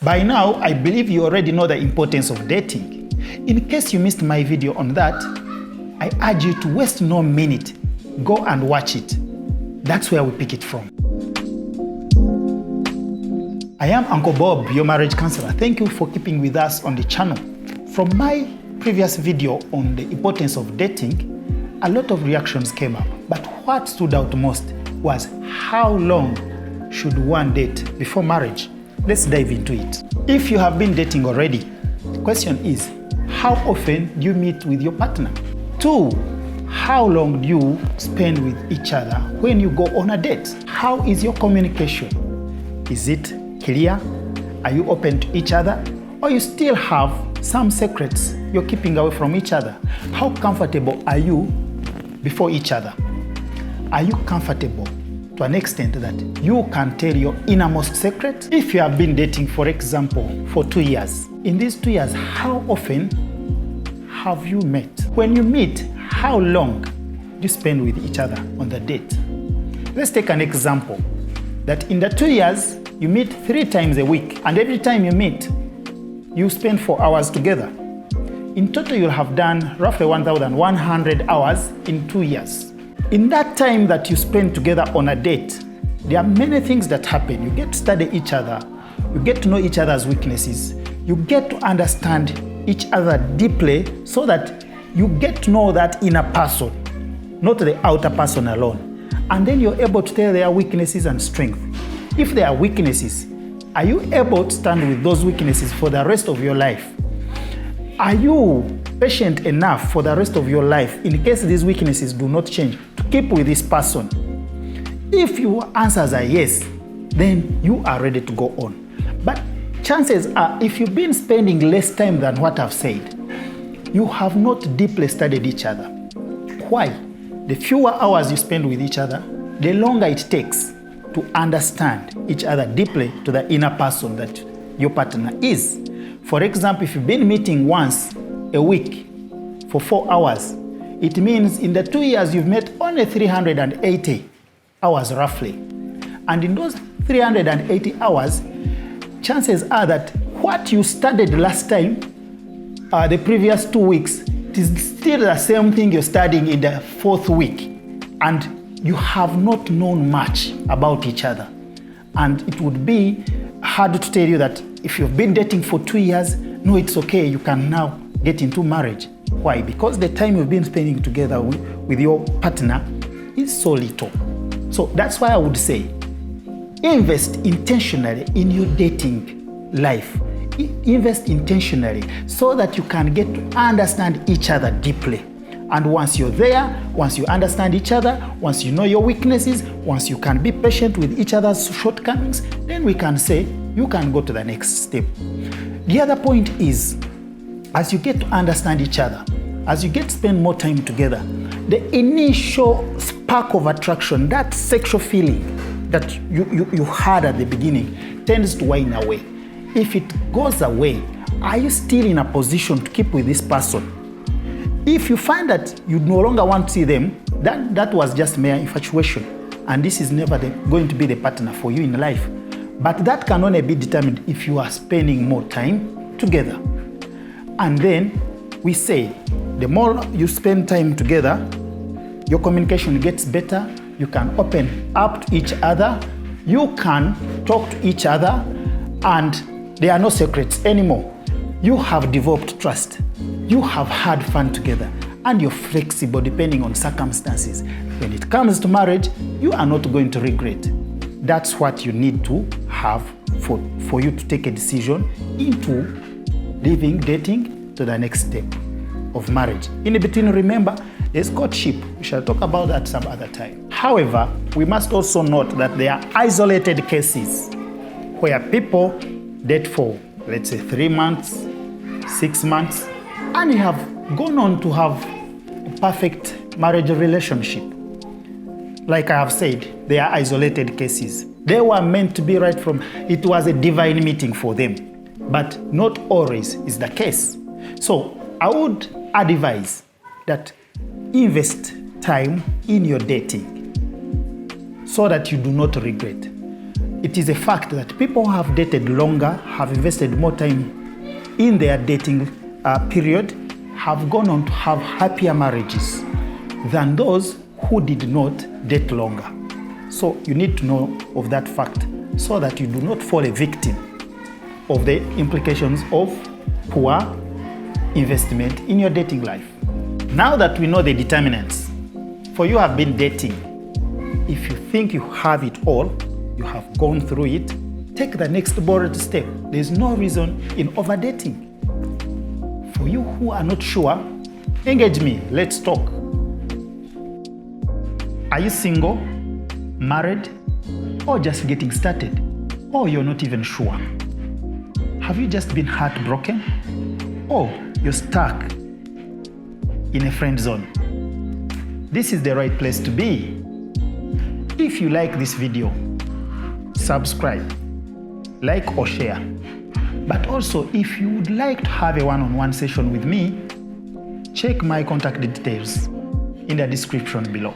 By now, I believe you already know the importance of dating. In case you missed my video on that, I urge you to waste no minute. Go and watch it. That's where we pick it from. I am Uncle Bob, your marriage counselor. Thank you for keeping with us on the channel. From my previous video on the importance of dating, a lot of reactions came up. But what stood out most was how long should one date before marriage? Let's dive into it. If you have been dating already, the question is, how often do you meet with your partner? 2, how long do you spend with each other when you go on a date? How is your communication? Is it clear? Are you open to each other? Or you still have some secrets you're keeping away from each other? How comfortable are you before each other? Are you comfortable to an extent that you can tell your innermost secret? If you have been dating, for example, for 2 years, in these 2 years, how often have you met? When you meet, how long do you spend with each other on the date? Let's take an example that in the 2 years, you meet 3 times a week, and every time you meet, you spend 4 hours together. In total, you'll have done roughly 1,100 hours in 2 years. In that time that you spend together on a date, there are many things that happen. You get to study each other, you get to know each other's weaknesses, you get to understand each other deeply so that you get to know that inner person, not the outer person alone. And then you're able to tell their weaknesses and strengths. If there are weaknesses, are you able to stand with those weaknesses for the rest of your life? Are you patient enough for the rest of your life in case these weaknesses do not change to keep with this person? If your answers are yes, then you are ready to go on. But chances are, if you've been spending less time than what I've said, you have not deeply studied each other. Why? The fewer hours you spend with each other, the longer it takes to understand each other deeply to the inner person that your partner is. For example, if you've been meeting once a week for 4 hours, it means in the 2 years you've met only 380 hours roughly. And in those 380 hours, chances are that what you studied last time, the previous 2 weeks, it is still the same thing you're studying in the 4th week. And you have not known much about each other. And it would be hard to tell you that if you've been dating for 2 years, no, it's okay, you can now get into marriage. Why? Because the time you've been spending together with your partner is so little. So that's why I would say, invest intentionally in your dating life. Invest intentionally so that you can get to understand each other deeply. And once you're there, once you understand each other, once you know your weaknesses, once you can be patient with each other's shortcomings, then we can say you can go to the next step. The other point is, as you get to understand each other, as you get to spend more time together, the initial spark of attraction, that sexual feeling that you had at the beginning, tends to wane away. If it goes away, are you still in a position to keep with this person? If you find that you no longer want to see them, that was just mere infatuation, and this is never going to be the partner for you in life. But that can only be determined if you are spending more time together. And then we say, the more you spend time together, your communication gets better, you can open up to each other, you can talk to each other, and there are no secrets anymore. You have developed trust. You have had fun together, and you're flexible depending on circumstances. When it comes to marriage, you are not going to regret. That's what you need to have for you to take a decision into dating to the next step of marriage. In between, remember, there's courtship. We shall talk about that some other time. However, we must also note that there are isolated cases where people date for, let's say, 3 months, 6 months, and have gone on to have a perfect marriage relationship. Like I have said, they are isolated cases. They were meant to be right from, it was a divine meeting for them, but not always is the case. So I would advise that invest time in your dating so that you do not regret. it is a fact that people who have dated longer, have invested more time in their dating period, have gone on to have happier marriages than those who did not date longer. So you need to know of that fact so that you do not fall a victim of the implications of poor investment in your dating life. Now that we know the determinants, for you have been dating, if you think you have it all, you have gone through it, take the next bold step. There's no reason in overdating. For you who are not sure, engage me, let's talk. Are you single, married, or just getting started? Or you're not even sure? Have you just been heartbroken? Or you're stuck in a friend zone? This is the right place to be. If you like this video, subscribe, like or share. But also, if you would like to have a one-on-one session with me, check my contact details in the description below.